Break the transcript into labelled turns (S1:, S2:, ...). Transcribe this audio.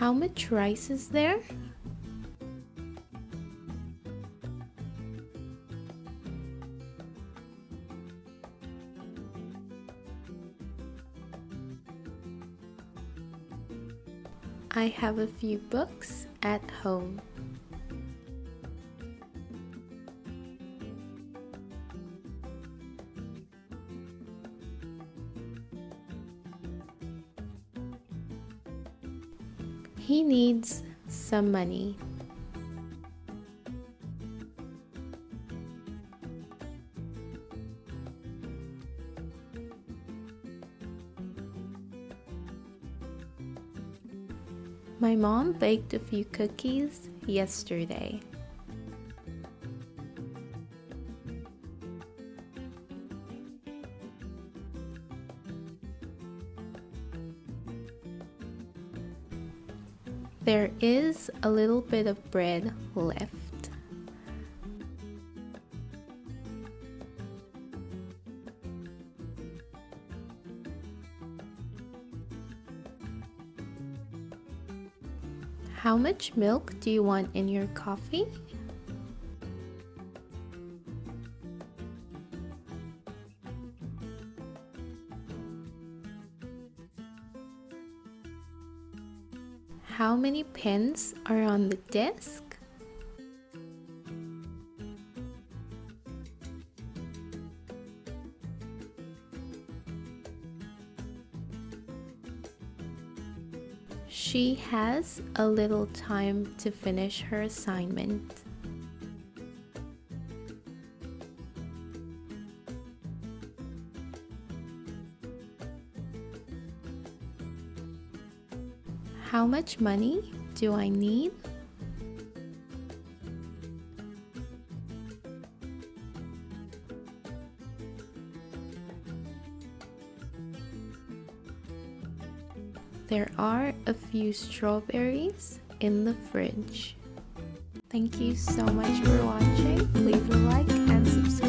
S1: How much rice is there? I have a few books at home. He needs some money. My mom baked a few cookies yesterday. There is a little bit of bread left. How much milk do you want in your coffee? How many pens are on the desk? She has a little time to finish her assignment. How much money do I need? There are a few strawberries in the fridge. Thank you so much for watching. Please like and subscribe.